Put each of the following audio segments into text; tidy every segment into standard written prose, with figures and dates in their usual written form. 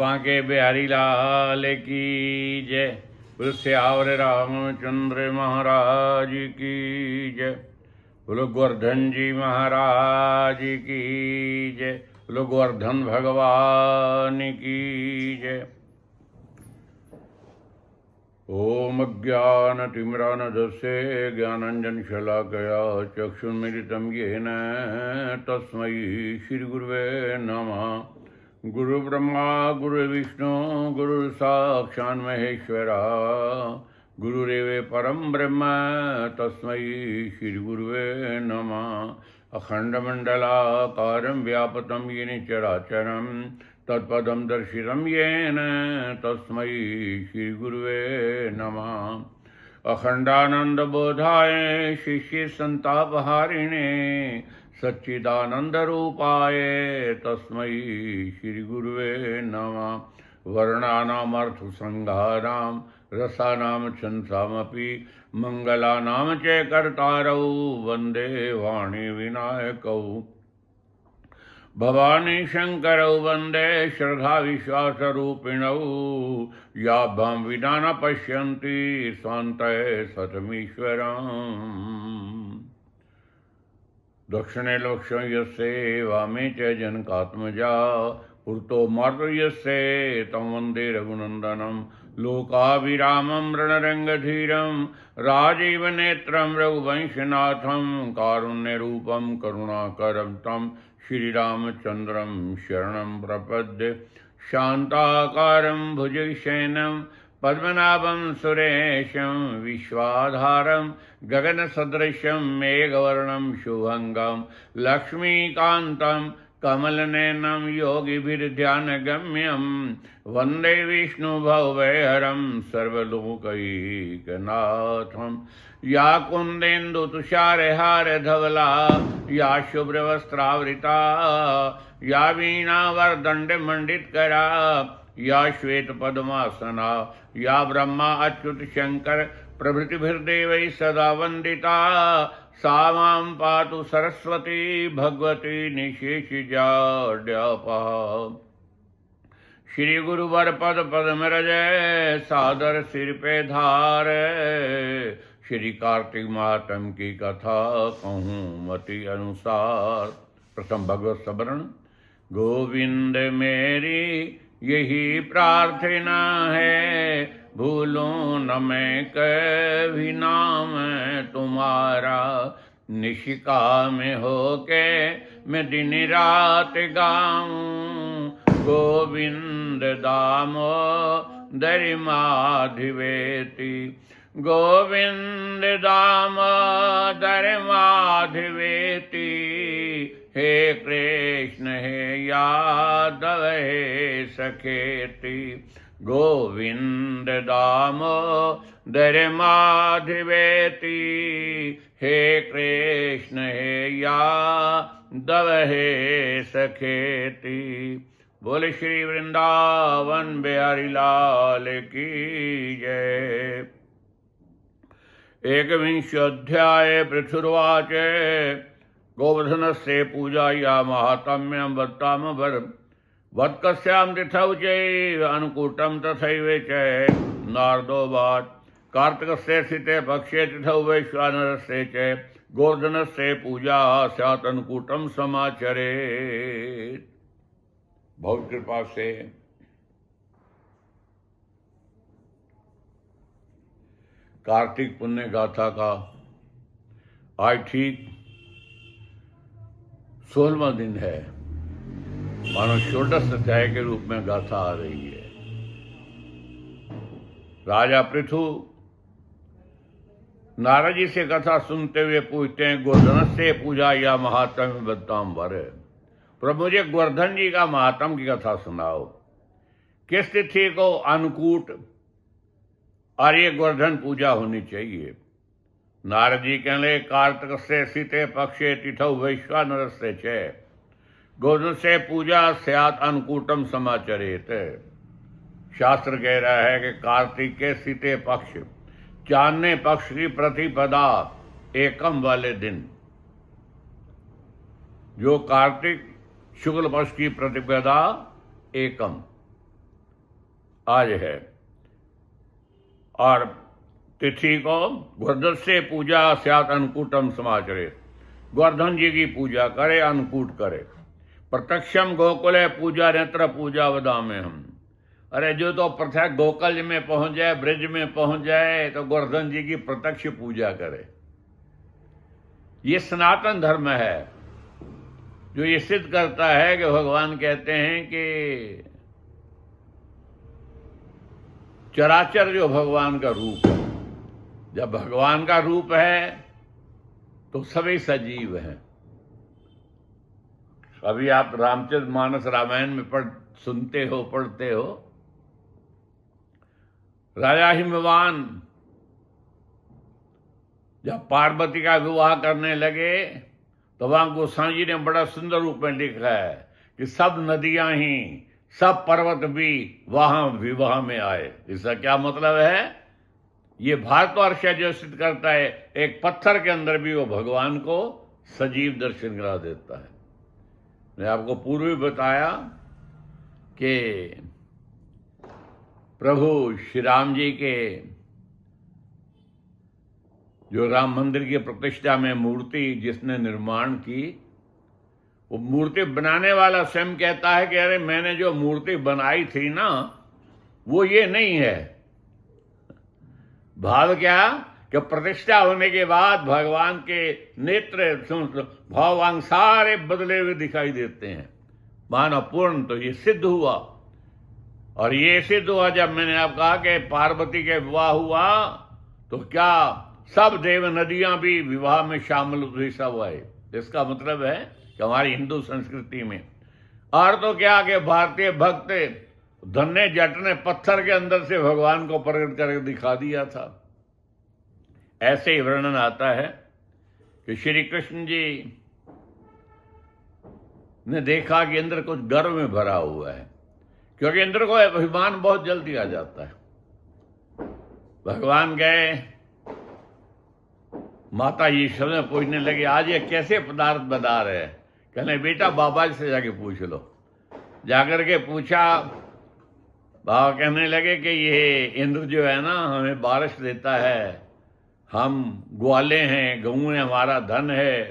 बांके बिहारी लाल की जय। बोलो श्यावर रामचंद्र महाराज की जय। बोलो गोवर्धन जी महाराज की जय। बोलो गोवर्धन भगवान की जय। ओम अज्ञानतिमिरान्धस्य ज्ञानाञ्जनशलाकया चक्षुन्मिलितं येन तस्मै श्रीगुरुवे नमः। गुरुब्रह्मा गुरुविष्णु गुरुसाक्षात् महेश्वरा गुरुरेव परं ब्रह्म तस्मै श्रीगुरुवे नमः। अखण्डमण्डलाकारं व्याप्तं येन चराचरं तत्पदं दर्शितं येन तस्मै श्रीगुरुवे नमः। अखण्डानन्दबोधाय शिष्यसन्तापहारिणे सच्चिदानन्दरूपाय तस्मै श्रीगुरुवे नमः। वर्णानामर्थसंहारां रसानां छन्दामपि मङ्गलानां च कर्तारौ वन्दे वाणी विनायकौ। भवानी शंकरौ वन्दे श्रद्धा विश्वासरूपिणौ। याभ्यां विना न पश्यन्ति स्वान्तः सतमीश्वरम्। दक्षिणे लक्ष्यं यस्य वामे च जनकात्मजा पुरतो मार्तो यस्य तं वन्दे रघुनन्दनं। लोकाभिरामं रणरङ्गधीरं राजीवनेत्रं रघुवंशनाथं। कारुण्यरूपं करुणाकरं तं श्रीरामचन्द्रं शरणं प्रपद्ये। शान्ताकारं भुजगशयनं पद्मनाभं सुरेशं। विश्वाधारं गगनसदृशं मेघवर्णं शुभङ्गं। लक्ष्मीकान्तं कमलनयनं योगिभिर्ध्यानगम्यं। वन्दे विष्णुभवभयहरं सर्वलोकैकनाथं। या कुन्देन्दुतुषारहारधवला या शुभ्रवस्त्रावृता या वीणावरदण्डमण्डितकरा या श्वेतपद्मासना या ब्रह्मा अच्युत शंकर प्रभृतिभिर्देवैः सदा वन्दिता। सा मां पातु सरस्वती भगवती निशेषजाड्यापहा। श्री गुरुवर पद पद्मरज सादर सिर पे धार। श्री कार्तिक मातम की कथा कहूँ मति अनुसार। प्रथम भगवत स्मरण। गोविंद मेरी यही प्रार्थना है भूलूं न मैं कभी नाम तुम्हारा। निशिका में होके मैं दिन रात गाऊं। गोविंद दामोदर माधवेति गोविंद दामोदर माधवेति। हे कृष्ण हे यादव हे सखेति। गोविंद दामोदर माधवेति। हे कृष्ण हे यादव हे सखेति। बोले श्री वृंदावन बिहारी लाल की जय। एकविंशोऽध्याय पृथुर्वाच। गोवर्धनस्य पूजाया माहात्म्यं वत्तामभरम्। वत्कस्यां तिथौ चैव अन्नकूटं तथैव च। नारदोवाच कार्तिकस्य स्थिते पक्षे तिथौ वैश्वानरस्य च गोवर्धनस्य पूजा स्यात् अन्नकूटं समाचरेत्। बहुत कृपा से कार्तिक पुण्य गाथा का आज ठीक 16वां दिन है। मानो षोडश अध्याय के रूप में गाथा आ रही है। राजा पृथु नारद जी से कथा सुनते हुए पूछते हैं गोवर्धन से पूजा या महात्म्य बद्दाम्बर। प्रभु मुझे गोवर्धन जी का महात्म की कथा सुनाओ। किस तिथि को अन्नकूट और ये गोवर्धन पूजा होनी चाहिए। नारद जी कहले कार्तिक से सीते पक्षे तिथौ वैश्वानरस्य च गोवर्धन से पूजा स्यात् अन्नकूटम समाचरेत। शास्त्र कह रहा है कि कार्तिक के सीते पक्ष चांदने पक्ष की प्रतिपदा एकम वाले दिन, जो कार्तिक शुक्ल पक्ष की प्रतिपदा एकम आज है। और तिथि को गोवर्धन से पूजा स्यात् अन्नकूटम समाचरे, गोवर्धन जी की पूजा करे, अन्नकूट करे। प्रत्यक्षम गोकुले पूजा नेत्र पूजा वदामे हम। अरे जो तो प्रत्यक्ष गोकुल में पहुंच जाए, ब्रज में पहुंच जाए, तो गोवर्धन जी की प्रत्यक्ष पूजा करे। ये सनातन धर्म है जो ये सिद्ध करता है कि भगवान कहते हैं कि चराचर जो भगवान का रूप है, जब भगवान का रूप है तो सभी सजीव हैं। अभी आप रामचरित मानस रामायण में सुनते हो, पढ़ते हो, राजा हिमवान जब पार्वती का विवाह करने लगे तो वहां गोसाई जी ने बड़ा सुंदर रूप में लिखा है कि सब नदियां ही, सब पर्वत भी वहां विवाह में आए। इसका क्या मतलब है? ये भारतवर्ष जो सिद्ध करता है, एक पत्थर के अंदर भी वो भगवान को सजीव दर्शन करा देता है। मैं आपको पूर्व ही बताया कि प्रभु श्री राम जी के जो राम मंदिर की प्रतिष्ठा में मूर्ति जिसने निर्माण की, वो मूर्ति बनाने वाला स्वयं कहता है कि अरे मैंने जो मूर्ति बनाई थी ना, वो ये नहीं है। भाव क्या कि प्रतिष्ठा होने के बाद भगवान के नेत्र भावांग सारे बदले हुए दिखाई देते हैं, मानो पूर्ण। तो ये सिद्ध हुआ। और ये सिद्ध हुआ जब मैंने आप कहा कि पार्वती के विवाह हुआ, तो क्या सब देव नदियां भी विवाह में शामिल हुई, सब आए। इसका मतलब है कि हमारी हिंदू संस्कृति में, और तो क्या कि भारतीय भक्त धन्य जट ने पत्थर के अंदर से भगवान को प्रकट करके दिखा दिया था। ऐसे ही वर्णन आता है कि श्री कृष्ण जी ने देखा कि इंद्र कुछ गर्व में भरा हुआ है, क्योंकि इंद्र को अभिमान बहुत जल्दी आ जाता है। भगवान गए, माता ईश्वर में पूछने लगे आज ये कैसे पदार्थ बना रहे हैं। कहने बेटा बाबा जी से जाके पूछ लो। जाकर के पूछा, बाबा कहने लगे कि ये इंद्र जो है ना, हमें बारिश देता है, हम ग्वाले हैं, गऊ हमारा धन है,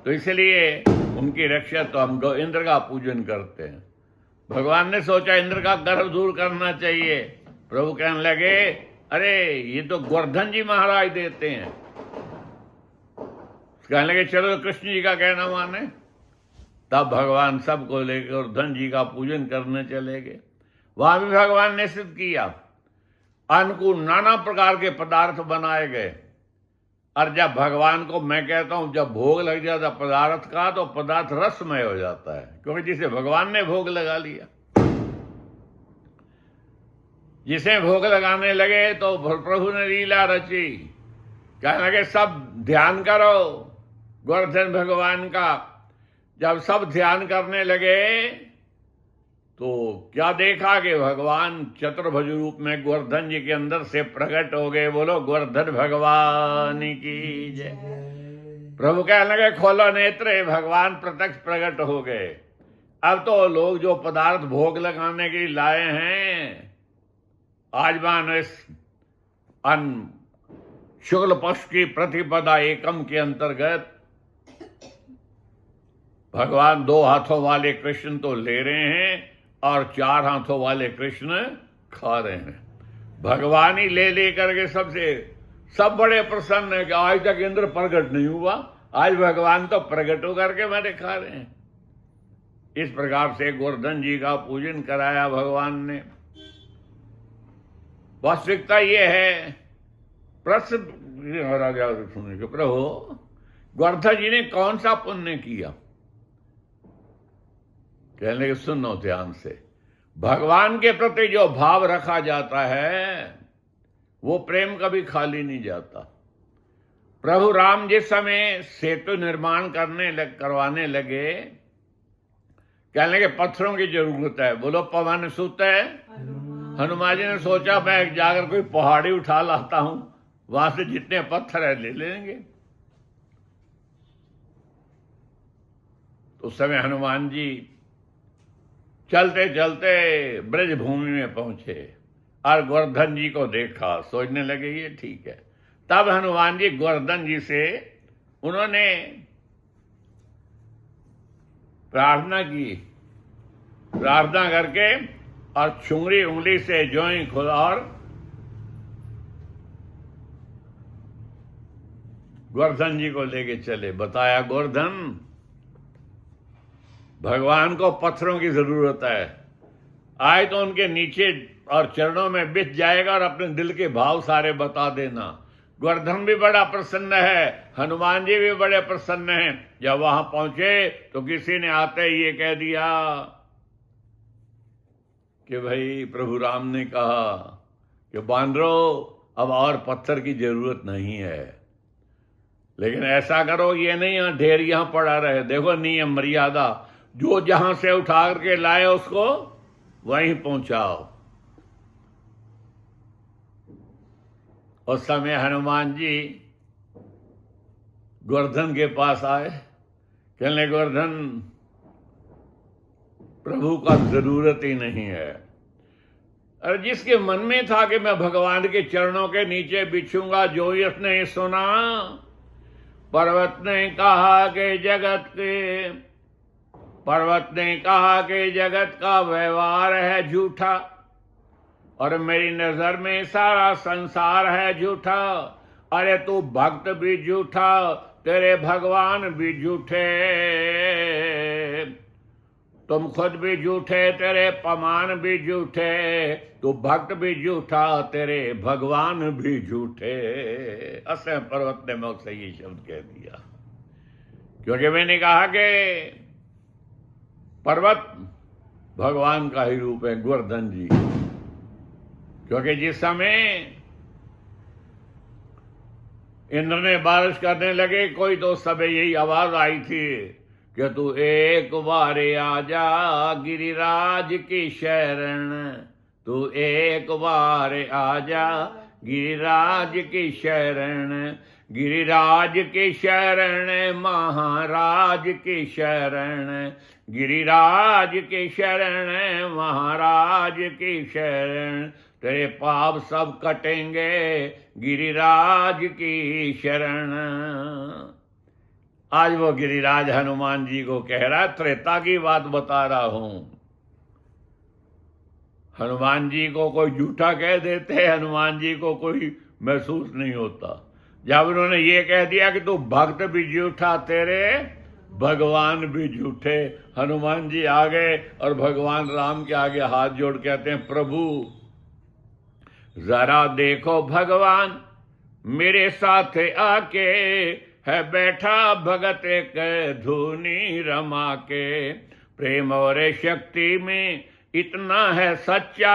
तो इसलिए उनकी रक्षा तो हम इंद्र का पूजन करते हैं। भगवान ने सोचा इंद्र का गर्व दूर करना चाहिए। प्रभु कहने लगे अरे ये तो गोवर्धन जी महाराज देते हैं। कहने लगे चलो कृष्ण जी का कहना माने। तब भगवान सबको लेकर गोवर्धन जी का पूजन करने चले गए। वहां भी भगवान ने सिद्ध किया, अनुकूल नाना प्रकार के पदार्थ बनाए गए। और जब भगवान को, मैं कहता हूं, जब भोग लग जाता पदार्थ का, तो पदार्थ रसमय हो जाता है, क्योंकि जिसे भगवान ने भोग लगा लिया। जिसे भोग लगाने लगे तो प्रभु ने लीला रची। कहने लगे सब ध्यान करो गोवर्धन भगवान का। जब सब ध्यान करने लगे तो क्या देखा कि भगवान चतुर्भुज रूप में गोवर्धन जी के अंदर से प्रकट हो गए। बोलो गोवर्धन भगवान की जय। प्रभु कहने लगे खोलो नेत्र, भगवान प्रत्यक्ष प्रकट हो गए। अब तो लोग जो पदार्थ भोग लगाने के लिए लाए हैं, आज मान इस शुक्ल पक्ष की प्रतिपदा एकम के अंतर्गत भगवान 2 हाथों वाले कृष्ण तो ले रहे हैं और 4 हाथों वाले कृष्ण खा रहे हैं। भगवान ही ले लेकर के सब बड़े प्रसन्न है कि आज तक इंद्र प्रकट नहीं हुआ, आज भगवान तो प्रकट होकर के मैंने खा रहे हैं। इस प्रकार से गोवर्धन जी का पूजन कराया भगवान ने। वास्तविकता यह है, प्रश्न सुनने के प्रभु गोवर्धन जी ने कौन सा पुण्य किया। कहने लगे सुनो ध्यान से, भगवान के प्रति जो भाव रखा जाता है वो प्रेम कभी खाली नहीं जाता। प्रभु राम जिस समय सेतु निर्माण करवाने लगे, कहने लगे पत्थरों की जरूरत है। बोलो पवन सुत है। हनुमान जी ने सोचा मैं जाकर कोई पहाड़ी उठा लाता हूं, वहां से जितने पत्थर है ले लेंगे। तो उस समय हनुमान जी चलते चलते ब्रज भूमि में पहुंचे। और गोवर्धन जी को देखा, सोचने लगे ये ठीक है। तब हनुमान जी गोवर्धन जी से उन्होंने प्रार्थना की, प्रार्थना करके और छुंगरी उंगली से जो ही खुला और गोवर्धन जी को लेके चले। बताया गोवर्धन, भगवान को पत्थरों की जरूरत है, आए तो उनके नीचे और चरणों में बिछ जाएगा और अपने दिल के भाव सारे बता देना। गोवर्धन भी बड़ा प्रसन्न है, हनुमान जी भी बड़े प्रसन्न हैं। जब वहां पहुंचे तो किसी ने आते ही ये कह दिया कि भाई प्रभु राम ने कहा कि बानरो अब और पत्थर की जरूरत नहीं है, लेकिन ऐसा करो ये नहीं ढेर यहां पड़ा रहे। देखो नियम मर्यादा, जो जहां से उठा करके लाए उसको वहीं पहुंचाओ। उस समय हनुमान जी गोवर्धन के पास आए, कहने गोवर्धन प्रभु का जरूरत ही नहीं है। और जिसके मन में था कि मैं भगवान के चरणों के नीचे बिछूंगा, जो ही उसने सुना, पर्वत ने कहा कि जगत का व्यवहार है झूठा और मेरी नजर में सारा संसार है झूठा। अरे तू भक्त भी झूठा, तेरे भगवान भी झूठे, तुम खुद भी झूठे, तेरे पमान भी झूठे, तू भक्त भी झूठा, तेरे भगवान भी झूठे। असह पर्वत ने मुझसे ये शब्द कह दिया, क्योंकि मैंने कहा कि पर्वत भगवान का ही रूप है, गोवर्धन जी। क्योंकि जिस समय इंद्र ने बारिश करने लगे, कोई तो सब यही आवाज आई थी कि तू एक बार आजा गिरिराज की शरण, तू एक बार आजा गिरिराज की शरण, गिरिराज की शरण महाराज की शरण, गिरिराज की शरण महाराज की शरण, तेरे पाप सब कटेंगे गिरिराज की शरण। आज वो गिरिराज हनुमान जी को कह रहा है, त्रेता की बात बता रहा हूं। हनुमान जी को कोई झूठा कह देते, हनुमान जी को कोई महसूस नहीं होता। जब उन्होंने ये कह दिया कि तू भक्त भी झूठा, तेरे भगवान भी झूठे, हनुमान जी आ गए और भगवान राम के आगे हाथ जोड़ कहते हैं, प्रभु जरा देखो भगवान मेरे साथ आके, है बैठा भगत के धुनी रमा के, प्रेम और शक्ति में इतना है सच्चा,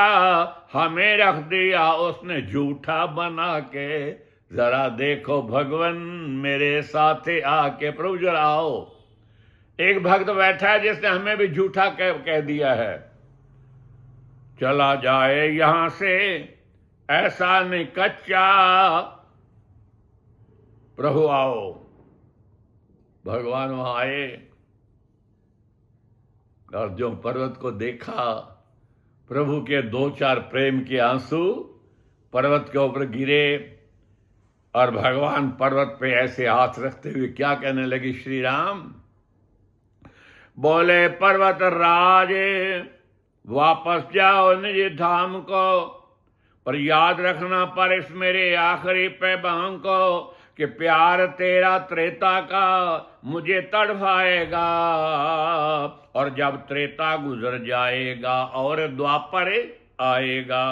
हमें रख दिया उसने झूठा बना के। जरा देखो भगवान मेरे साथ आके, प्रभु जरा आओ। एक भक्त बैठा है जिसने हमें भी झूठा कह दिया है, चला जाए यहां से ऐसा नहीं कच्चा, प्रभु आओ। भगवान वहां आए और जो पर्वत को देखा, प्रभु के दो चार प्रेम के आंसू पर्वत के ऊपर गिरे और भगवान पर्वत पे ऐसे हाथ रखते हुए क्या कहने लगे, श्री राम बोले, पर्वत राजे वापस जाओ निज धाम को, पर याद रखना पर इस मेरे आखिरी पैगाम को, कि प्यार तेरा त्रेता का मुझे तड़पाएगा, और जब त्रेता गुजर जाएगा और द्वापर आएगा,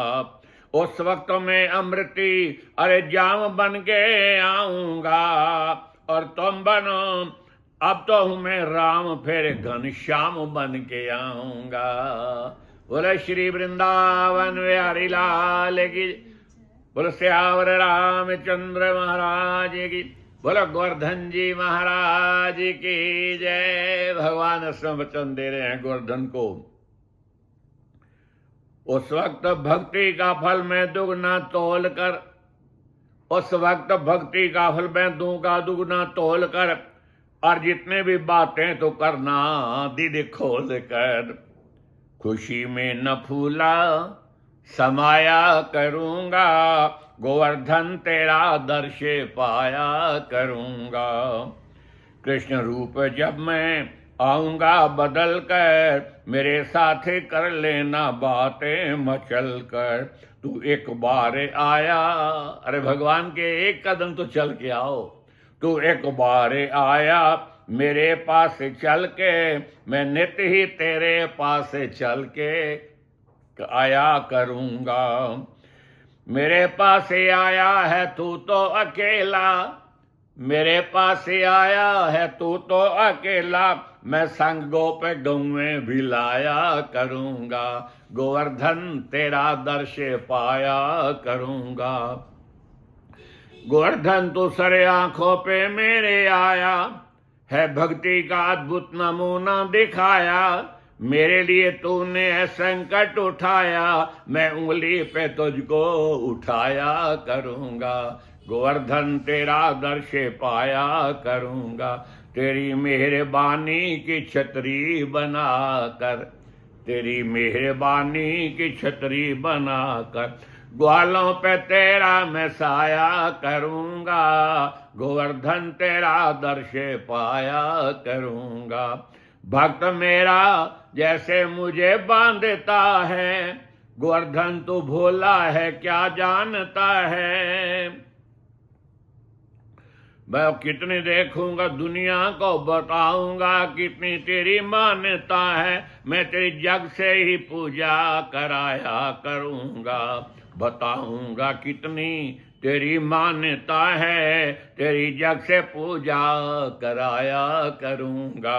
उस वक्त मैं अमृति अरे जाम बन के आऊंगा, और तुम बनो अब तो हूं मैं राम, फिर घनश्याम बन के आऊंगा। बोले श्री वृंदावन बिहारी लाल की, बोले श्यावर रामचंद्र महाराज की, बोले गोवर्धन जी महाराज की जय। भगवान असम वचन दे रहे हैं गोवर्धन को, उस वक्त भक्ति का फल मैं दुगना तोल कर, उस वक्त भक्ति का फल मैं दूंगा दुगना तोल कर, और जितने भी बातें तो करना दिल खोल कर, खुशी में न फूला समाया करूँगा, गोवर्धन तेरा दर्शे पाया करूँगा। कृष्ण रूप जब मैं आऊँगा बदल कर, मेरे साथ कर लेना बातें मचल कर। तू एक बार आया, अरे भगवान के एक कदम तो चल के आओ। तू एक बार आया मेरे पास चल के, मैं नित्य ही तेरे पास चल के आया करूँगा। मेरे पास आया है तू तो अकेला, मेरे पास आया है तू तो अकेला, मैं संग गोप गौएं भी लाया करूँगा। गोवर्धन तेरा दर्श पाया करूँगा। गोवर्धन तू सरे आंखों पे मेरे आया है, भक्ति का अद्भुत नमूना दिखाया। मेरे लिए तूने संकट उठाया, मैं उंगली पे तुझको उठाया करूँगा। गोवर्धन तेरा दर्श पाया करूँगा। तेरी मेहरबानी की छतरी बनाकर, तेरी मेहरबानी की छतरी बनाकर, ग्वालों पे तेरा मैं साया करूँगा। गोवर्धन तेरा दर्श पाया करूँगा। भक्त मेरा जैसे मुझे बांधता है, गोवर्धन तू भोला है क्या जानता है। मैं कितने देखूंगा दुनिया को बताऊंगा, कितनी तेरी मान्यता है। मैं तेरी जग से ही पूजा कराया करूंगा, बताऊंगा कितनी तेरी मान्यता है। तेरी जग से पूजा कराया करूंगा।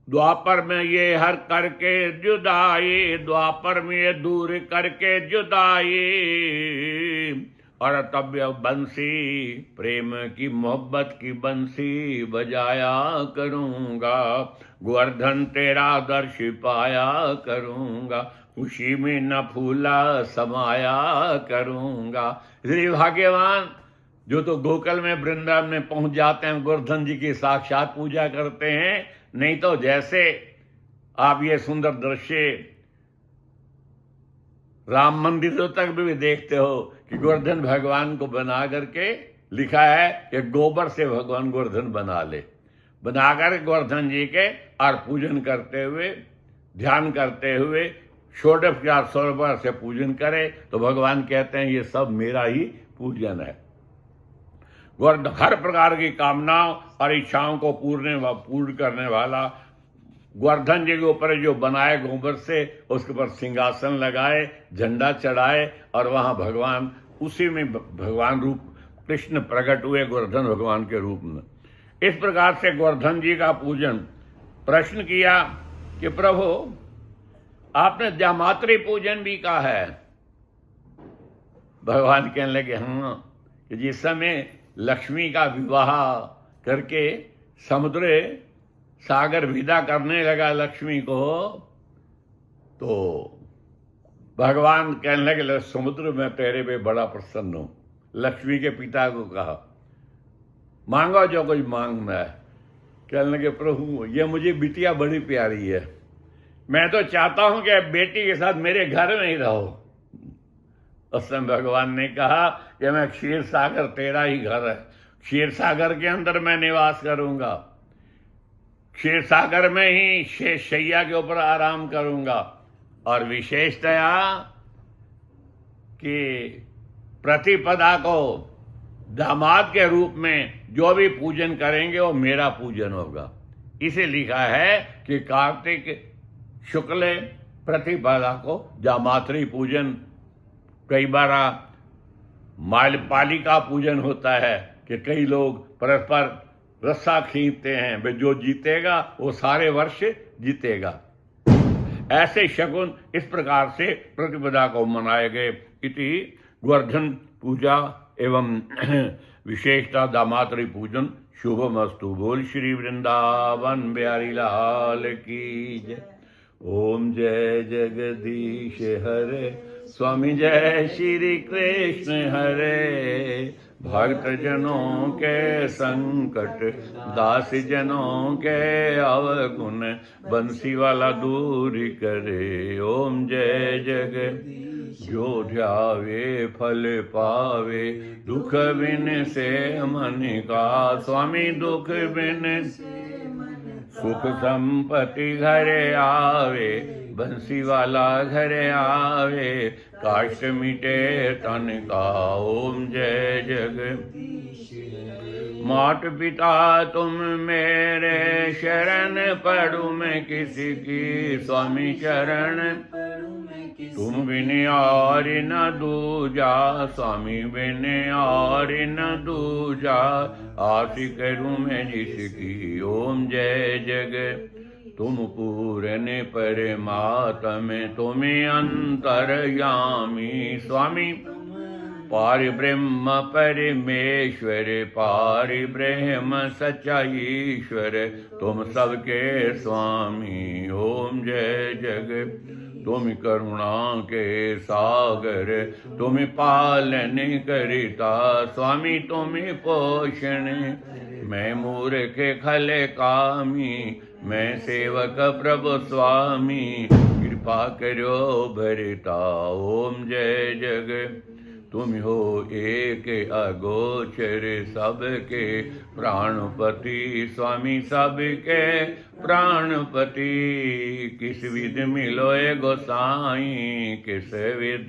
द्वापर में ये हर करके जुदाई, द्वापर में ये दूर करके जुदाई, और तब बंसी प्रेम की मोहब्बत की बंसी बजाया करूँगा। गोवर्धन तेरा दर्श पाया करूँगा, खुशी में न फूला समाया करूँगा। इसलिए भाग्यवान जो तो गोकुल में वृंदावन में पहुंच जाते हैं, गोवर्धन जी की साक्षात पूजा करते हैं। नहीं तो जैसे आप ये सुंदर दृश्य राम मंदिरों तक भी देखते हो कि गोवर्धन भगवान को बना करके लिखा है कि गोबर से भगवान गोवर्धन बनाकर गोवर्धन जी के और पूजन करते हुए, ध्यान करते हुए षोडशोपचार स्वरूप से पूजन करे तो भगवान कहते हैं ये सब मेरा ही पूजन है। गोवर्धन हर प्रकार की कामनाओं और इच्छाओं को पूर्ण करने वाला गोवर्धन जी के ऊपर जो बनाए गोबर से, उसके ऊपर सिंहासन लगाए, झंडा चढ़ाए और वहाँ भगवान, उसी में भगवान रूप कृष्ण प्रकट हुए गोवर्धन भगवान के रूप में। इस प्रकार से गोवर्धन जी का पूजन। प्रश्न किया कि प्रभु आपने जामातृ पूजन भी कहा है। भगवान कहने लगे हाँ, कि जिस समय लक्ष्मी का विवाह करके समुद्र सागर विदा करने लगा लक्ष्मी को, तो भगवान कहने लगे समुद्र में तेरे पे बड़ा प्रसन्न हूं। लक्ष्मी के पिता को कहा मांगो जो कुछ मांगना है। कहने लगे प्रभु ये मुझे बिटिया बड़ी प्यारी है, मैं तो चाहता हूं कि बेटी के साथ मेरे घर में ही रहो। उस समय भगवान ने कहा कि मैं क्षीर सागर तेरा ही घर है, क्षीर सागर के अंदर मैं निवास करूंगा, क्षीर सागर में ही शेष शैया के ऊपर आराम करूंगा। और विशेषतया कि प्रतिपदा को दामाद के रूप में जो भी पूजन करेंगे वो मेरा पूजन होगा। इसे लिखा है कि कार्तिक शुक्ल प्रतिपदा को जामातृ पूजन, कई बार मालपालिका पूजन होता है कि कई लोग परस्पर रस्सा खींचते हैं, भाई जो जीतेगा वो सारे वर्ष जीतेगा। ऐसे शकुन इस प्रकार से प्रतिपदा को मनाए गए। इति गोवर्धन पूजा एवं विशेषता दामातृ पूजन शुभमस्तु। बोल श्री वृंदावन बिहारी लाल की जय। ओम जय जगदीश हरे, स्वामी जय श्री कृष्ण हरे। भक्त जनों के संकट, दास जनों के अवगुण, बंसी वाला दूर करे। ओम जय जगदीश। जो ध्यावे फल पावे, दुख बिन से मन का। स्वामी दुख बिन सुख संपत्ति घरे आवे, बंसी वाला घरे आवे, काष्ट मिटे तन का। ओम जय जगदीश। मात पिता तुम मेरे, शरण पढ़ू मैं किसी की। स्वामी चरण तुम बिन और न दूजा, स्वामी बिन और न दूजा, आस करूं मैं जिसकी। ओम जय जग तुम पूरन परमात्म, तुम्हें अंतर्यामी। स्वामी पार ब्रह्म परमेश्वर, पार ब्रह्म सच्चा ईश्वर, तुम सबके स्वामी। ओम जय जग तुम करुणा के सागर, तुम पालन करता। स्वामी तुम पोषण, मैं मूर्ख खल कामी, मैं सेवक प्रभु स्वामी, कृपा करो भरता। ओम जय जग तुम हो एक अगोचर, सबके प्राणपति। स्वामी सबके प्राणपति, किस विध मिलोए गोसाई, किस विध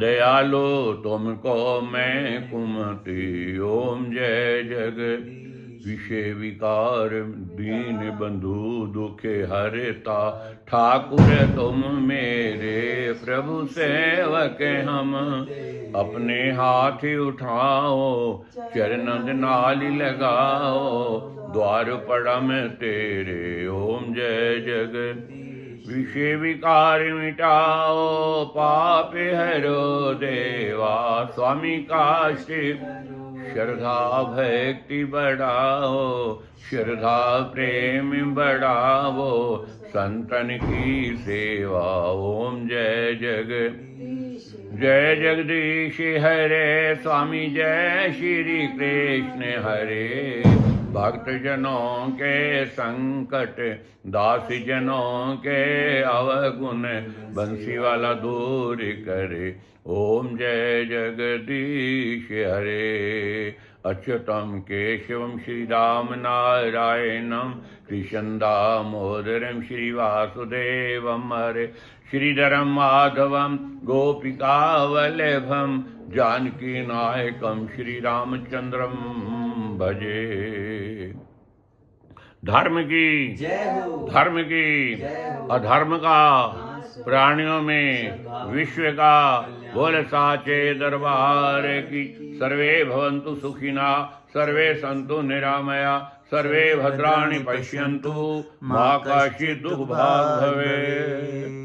दयालो तुमको मैं कुमति। ओम जय जग विषय विकार, दीन बंधु दुखे हरता। ठाकुर तुम मेरे, प्रभु सेवक हम, अपने हाथ उठाओ, चरणद नाली लगाओ, द्वार पड़म तेरे। ओम जय जग विषय विकार मिटाओ, पाप हरो देवा। स्वामी काष्ट श्रद्धा भक्ति बढ़ाओ, श्रद्धा प्रेम बढ़ाओ, संतन की सेवा। ओम जय जग जय जगदीश हरे। स्वामी जय श्री कृष्ण हरे। भक्त जनों के संकट, दास जनों के अवगुण, बंसी वाला दूर करे। ओम जय जगदीश हरे। अच्युतम केशवम श्रीराम नारायणम, कृष्ण दामोदरम श्रीवासुदेवम हरे। श्रीधरम माधवम गोपिका वल्लभम, जानकी नायकम श्रीरामचंद्रम भजे। धर्म की जय हो, धर्म की जय हो, अधर्म का प्राणियों में विश्व का बोल साचे दरबार की। सर्वे भवन्तु सुखिना, सर्वे सन्तु निरामया, सर्वे भद्राणि पश्यन्तु, मा कश्चित् दुःखभाग् भवेत्।